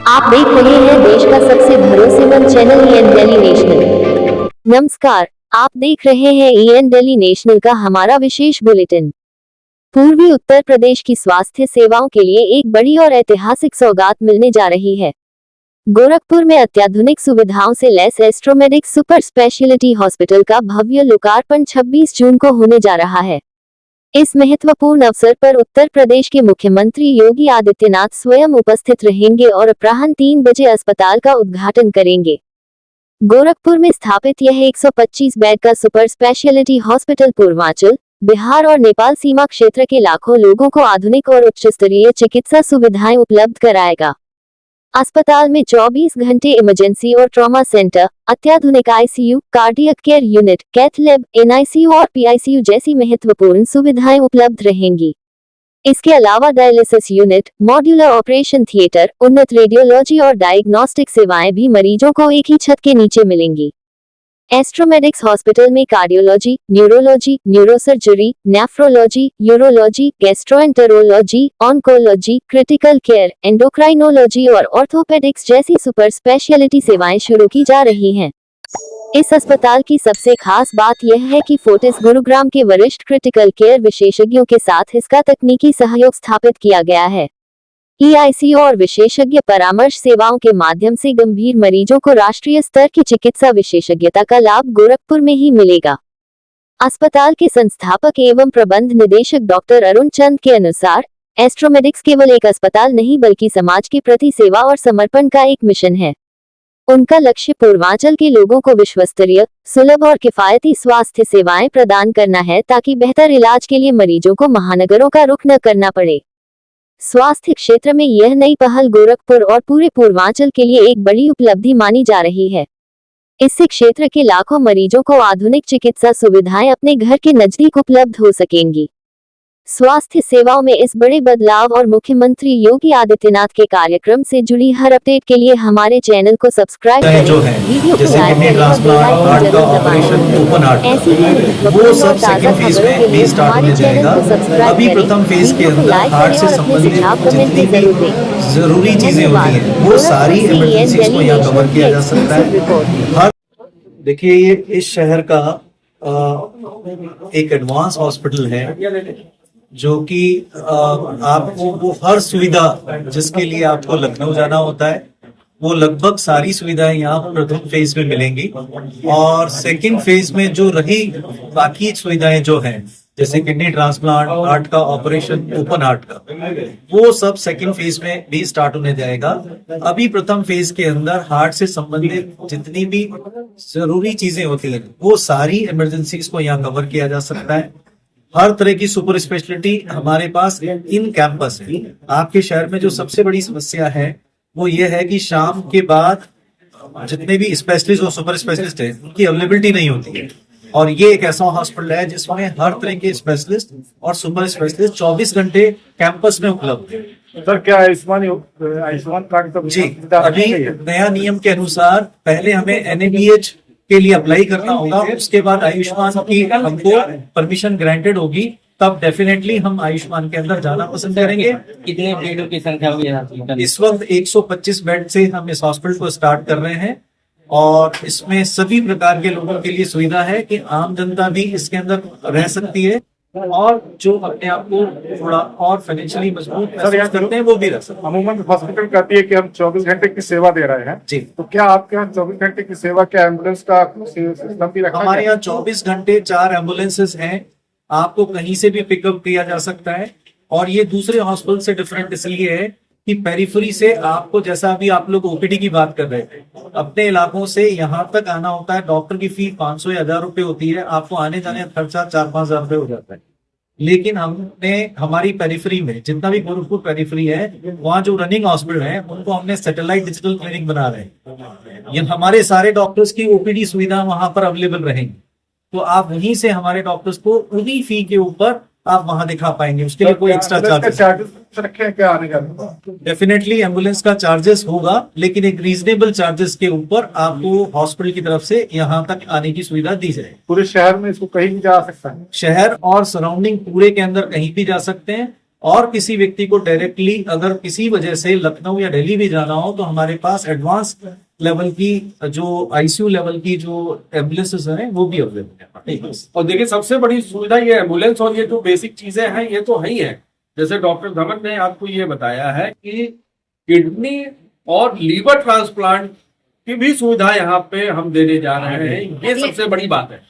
आप देख रहे हैं देश का सबसे भरोसेमंद चैनल ईएन दिल्ली नेशनल। नमस्कार, आप देख रहे हैं ईएन दिल्ली नेशनल का हमारा विशेष बुलेटिन। पूर्वी उत्तर प्रदेश की स्वास्थ्य सेवाओं के लिए एक बड़ी और ऐतिहासिक सौगात मिलने जा रही है। गोरखपुर में अत्याधुनिक सुविधाओं से लैस एस्ट्रोमेडिक्स सुपर स्पेशलिटी हॉस्पिटल का भव्य लोकार्पण 26 जून को होने जा रहा है। इस महत्वपूर्ण अवसर पर उत्तर प्रदेश के मुख्यमंत्री योगी आदित्यनाथ स्वयं उपस्थित रहेंगे और अपराह्न 3 बजे अस्पताल का उद्घाटन करेंगे। गोरखपुर में स्थापित यह 125 बेड का super speciality hospital Purvanchal, Bihar और नेपाल सीमा क्षेत्र के लाखों लोगों को आधुनिक और उच्च स्तरीय चिकित्सा सुविधाएं उपलब्ध कराएगा। अस्पताल में 24 घंटे इमरजेंसी और ट्रॉमा सेंटर, अत्याधुनिक ICU, cardiac care unit, cath lab, NICU और पीआईसीयू जैसी महत्वपूर्ण सुविधाएं उपलब्ध रहेंगी। इसके अलावा dialysis unit, modular operation theatre, उन्नत रेडियोलॉजी और डायग्नोस्टिक सेवाएं भी मरीजों को एक ही छत के नीचे मिलेंगी। एस्ट्रोमेडिक्स हॉस्पिटल में cardiology, neurology, neurosurgery, nephrology, urology, gastroenterology, oncology, critical care, endocrinology और ऑर्थोपेडिक्स जैसी सुपर स्पेशलिटी सेवाएं शुरू की जा रही हैं। इस अस्पताल की सबसे खास बात यह है कि फोर्टिस गुरुग्राम के वरिष्ठ क्रिटिकल केयर विशेषज्ञों के साथ इसका तकनीकी सहयोग स्थापित किया गया है। ईआईसीयू और विशेषज्ञ परामर्श सेवाओं के माध्यम से गंभीर मरीजों को राष्ट्रीय स्तर की चिकित्सा विशेषज्ञता का लाभ गोरखपुर में ही मिलेगा। अस्पताल के संस्थापक एवं प्रबंध निदेशक डॉक्टर अरुण चंद के अनुसार, एस्ट्रोमेडिक्स केवल एक अस्पताल नहीं बल्कि समाज के प्रति सेवा और समर्पण का एक मिशन है। उनका लक्ष्य पूर्वांचल के लोगों को विश्वस्तरीय, सुलभ और किफायती स्वास्थ्य सेवाएं प्रदान करना है ताकि बेहतर इलाज के लिए मरीजों को महानगरों का रुख न करना पड़े। स्वास्थ्य क्षेत्र में यह नई पहल गोरखपुर और पूरे पूर्वांचल के लिए एक बड़ी उपलब्धि मानी जा रही है। इससे क्षेत्र के लाखों मरीजों को आधुनिक चिकित्सा सुविधाएं अपने घर के नजदीक उपलब्ध हो सकेंगी। स्वास्थ्य सेवाओं में इस बड़े बदलाव और मुख्यमंत्री योगी आदित्यनाथ के कार्यक्रम से जुड़ी हर अपडेट के लिए हमारे चैनल को सब्सक्राइब करें। जो है जैसे किडनी ट्रांसप्लांट, हार्ट का ऑपरेशन, ओपन हार्ट, वो सब सेकंड फेज में भी स्टार्ट होने जाएगा। अभी प्रथम फेज के अंदर हार्ट से संबंधित जितनी भी जरूरी चीजें होती हैं वो सारी इमरजेंसीज को यहाँ कवर किया जा सकता है। हर देखिए, ये इस शहर का एक एडवांस हॉस्पिटल है जो कि आपको वो हर सुविधा जिसके लिए आपको लखनऊ जाना होता है वो लगभग सारी सुविधाएं यहाँ प्रथम फेज में मिलेंगी। और सेकंड फेज में जो रही बाकी सुविधाएं जो हैं जैसे किडनी ट्रांसप्लांट, हार्ट का ऑपरेशन, ओपन हार्ट का, वो सब सेकंड फेज में भी स्टार्ट होने जाएगा। अभी प्रथम फेज के अंदर हार्ट से संबंधित जितनी भी जरूरी चीजें होती हैं वो सारी इमरजेंसीज को यहाँ कवर किया जा सकता है। हर तरह की सुपर स्पेशलिटी हमारे पास इन कैंपस है। आपके शहर में जो सबसे बड़ी समस्या है वो ये है कि शाम के बाद जितने भी स्पेशलिस्ट और सुपर स्पेशलिस्ट है उनकी अवेलेबिलिटी नहीं होती है। और ये एक ऐसा हॉस्पिटल है जिसमें हर तरह के स्पेशलिस्ट और सुपर स्पेशलिस्ट 24 घंटे कैंपस में उपलब्ध है। सर, क्या आयुष्मान कार्ड जी, अभी नया नियम के अनुसार पहले हमें एनएबीएच के लिए अप्लाई करना होगा, उसके बाद आयुष्मान की हमको परमिशन ग्रांटेड होगी, तब डेफिनेटली हम आयुष्मान के अंदर जाना पसंद करेंगे। कितने बेडों की संख्या हुई? इस वक्त 125 बेड से हम इस हॉस्पिटल को स्टार्ट कर रहे हैं और इसमें सभी प्रकार के लोगों के लिए सुविधा है कि आम जनता भी इसके अंदर रह सकती है और जो अपने आप को थोड़ा और फाइनेंशियली मजबूत महसूस करते हैं वो भी रह सकते हैं। अमूमन हॉस्पिटल कहती है कि हम 24 घंटे की सेवा दे रहे हैं जी, तो क्या आपके यहाँ 24 घंटे की सेवा, क्या एम्बुलेंस का सिस्टम भी रखा है? हमारे यहाँ 24 घंटे 4 एम्बुलेंसेज हैं, आपको कहीं से भी पिकअप किया जा सकता है। और ये दूसरे हॉस्पिटल से डिफरेंट इसलिए है कि पेरिफेरी से आपको, जैसा अभी आप लोग ओपीडी की बात कर रहे थे, अपने इलाकों से यहाँ तक आना होता है। डॉक्टर की फी 500 या 1000 रुपए होती है, आपको आने जाने का खर्चा 4-5 हजार रुपए हो जाता है। लेकिन हमने हमारी पेरिफेरी में जितना भी गोरखपुर पेरिफेरी है वहाँ जो रनिंग हॉस्पिटल है उनको हमने सैटेलाइट डिजिटल क्लिनिक बना रहे हैं। ये हमारे सारे डॉक्टर्स की ओपीडी सुविधा वहां पर अवेलेबल रहेंगी, तो आप वहीं से हमारे डॉक्टर्स को उन्हीं फी के ऊपर आप वहां दिखा पाएंगे। उसके लिए कोई एक्स्ट्रा चार्जेस रखे हैं क्या आने जाने? डेफिनेटली एम्बुलेंस का चार्जेस होगा, लेकिन एक रीजनेबल चार्जेस के ऊपर आपको हॉस्पिटल की तरफ से यहाँ तक आने की सुविधा दी जाए। पूरे शहर में इसको कहीं भी जा सकता है? शहर और सराउंडिंग पूरे के अंदर कहीं भी जा सकते हैं। और किसी व्यक्ति को डायरेक्टली अगर किसी वजह से लखनऊ या दिल्ली भी जाना हो तो हमारे पास एडवांस लेवल की जो आईसीयू लेवल की जो एम्बुलेंसेस हैं वो भी अवेलेबल है। और देखिए सबसे बड़ी सुविधा ये एम्बुलेंस और ये जो बेसिक चीजें हैं ये तो है ही है। जैसे डॉक्टर धवन ने आपको ये बताया है कि किडनी और लीवर ट्रांसप्लांट की भी सुविधा यहाँ पे हम देने जा रहे हैं, ये सबसे बड़ी बात है।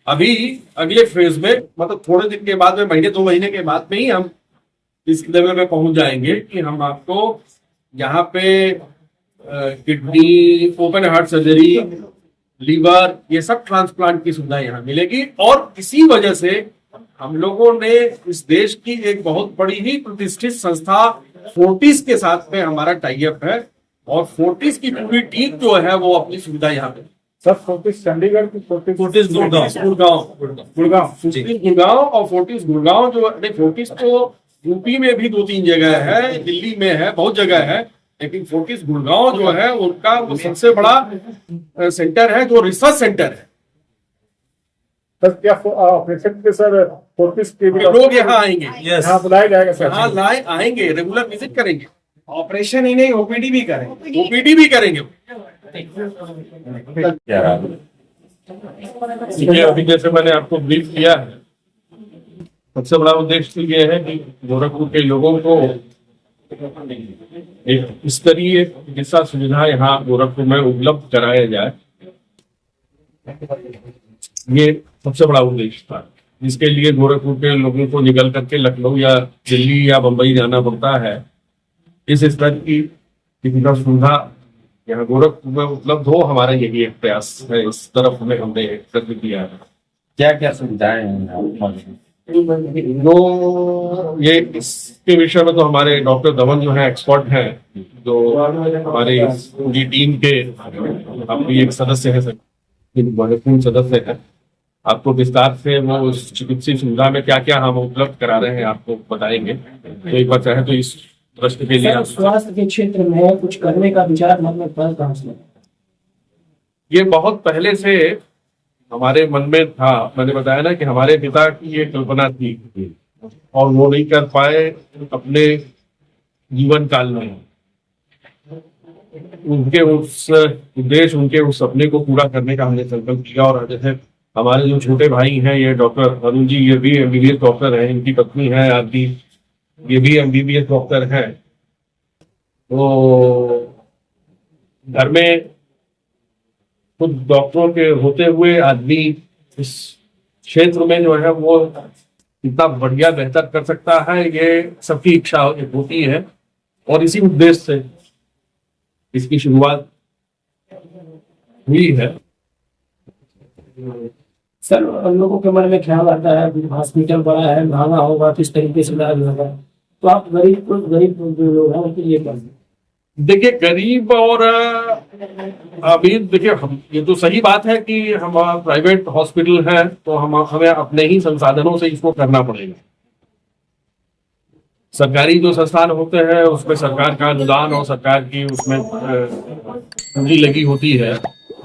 अभी अगले फेज में मतलब थोड़े दिन के बाद में, महीने 2 महीने के बाद में ही हम इस लेवल में पहुंच जाएंगे कि हम आपको यहाँ पे kidney, open heart surgery, liver, ये सब ट्रांसप्लांट की सुविधा यहाँ मिलेगी। और इसी वजह से हम लोगों ने इस देश की एक बहुत बड़ी ही प्रतिष्ठित संस्था फोर्टिस के साथ में हमारा टाई अप है और फोर्टिस की पूरी टीम जो है वो अपनी सुविधा यहाँ पे। सर फोर्टिस चंडीगढ़ की फोर्टिस गुड़गांव और फोर्टिस गुड़गांव जो नहीं, फोर्टिस तो यूपी में भी 2-3 जगह है, दिल्ली में है, बहुत जगह है, लेकिन फोर्टिस गुड़गांव जो है उनका वो सबसे बड़ा सेंटर है जो रिसर्च सेंटर है। सर क्या ऑपरेशन के सर फोर्टिस के लोग यहाँ आएंगे, यहाँ बुलाया जाएगा सर? यहाँ लाए आएंगे, रेगुलर विजिट करेंगे, ऑपरेशन ही नहीं ओपीडी भी करेंगे। ओपीडी भी करेंगे। देखिए अभी जैसे मैंने आपको ब्रीफ किया है, सबसे बड़ा उद्देश्य तो ये है कि गोरखपुर के लोगों को एक स्तरीय चिकित्सा सुविधा यहाँ गोरखपुर में उपलब्ध कराया जाए, ये सबसे बड़ा उद्देश्य था। जिसके लिए गोरखपुर के लोगों को निकल करके लखनऊ या दिल्ली या बंबई जाना पड़ता है, इस स्तर की चिकित्सा सुविधा यहाँ गोरखपुर में उपलब्ध हो, हमारा यही एक प्रयास है। इस तरफ में हमने प्रयत्न किया है। क्या क्या सुविधाएं हैं? तो ये इसके विषय में तो हमारे डॉक्टर धवन जो है एक्सपर्ट हैं, जो हमारे पूरी टीम के अपनी एक सदस्य है, महत्वपूर्ण सदस्य है। आपको विस्तार से वो उस चिकित्सीय सुविधा में क्या क्या हम उपलब्ध करा रहे हैं आपको बताएंगे। तो एक बार चाहे तो इस प्रश्न के लिए स्वास्थ्य के क्षेत्र में कुछ करने का विचार मन में कहाँ से? ये बहुत पहले से हमारे मन में था। मैंने बताया ना कि हमारे पिता की ये कल्पना थी और वो नहीं कर पाए अपने जीवन काल में। उनके उस उद्देश्य, उनके उस सपने को पूरा करने का हमने संकल्प किया। और जैसे हमारे जो छोटे भाई हैं, ये डॉक्टर अरुण जी, ये भी एमबीबीएस डॉक्टर हैं, इनकी पत्नी है आरती, ये भी एमबीबीएस डॉक्टर है। तो घर में खुद डॉक्टरों के होते हुए आदमी इस क्षेत्र में जो है वो कितना बढ़िया बेहतर कर सकता है, ये सबकी इच्छा होती है। और इसी उद्देश्य से इसकी शुरुआत हुई है। सर लोगों के मन में ख्याल आता है हॉस्पिटल बड़ा है, महंगा होगा, किस तरीके से इलाज होगा, तो आप गरीब जो लोग हैं उनके लिए कर देखिए गरीब और अमीर, देखिए हम ये तो सही बात है कि हम प्राइवेट हॉस्पिटल है तो हमें अपने ही संसाधनों से इसको करना पड़ेगा। सरकारी जो संस्थान होते हैं उसमें सरकार का अनुदान और सरकार की उसमें पूंजी लगी होती है,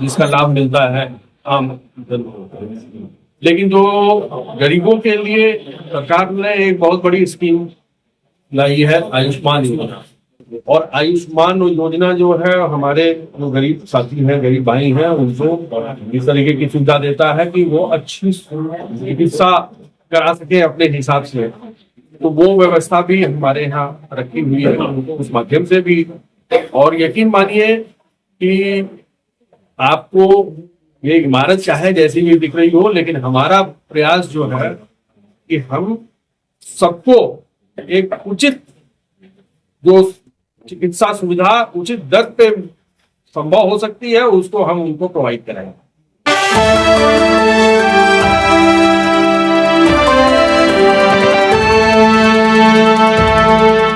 जिसका लाभ मिलता है आम जन को। लेकिन जो गरीबों के लिए सरकार ने एक बहुत बड़ी स्कीम लाई है, आयुष्मान योजना। और आयुष्मान योजना जो है हमारे जो गरीब साथी हैं, गरीब भाई हैं, उनको इस तरीके की सुविधा देता है कि वो अच्छी चिकित्सा करा सके अपने हिसाब से। तो वो व्यवस्था भी हमारे यहाँ रखी हुई है उस माध्यम से भी। और यकीन मानिए कि आपको ये इमारत चाहे जैसी भी दिख रही हो, लेकिन हमारा प्रयास जो है कि हम सबको एक उचित जो चिकित्सा सुविधा उचित दर पे संभव हो सकती है उसको हम उनको प्रोवाइड कराएंगे।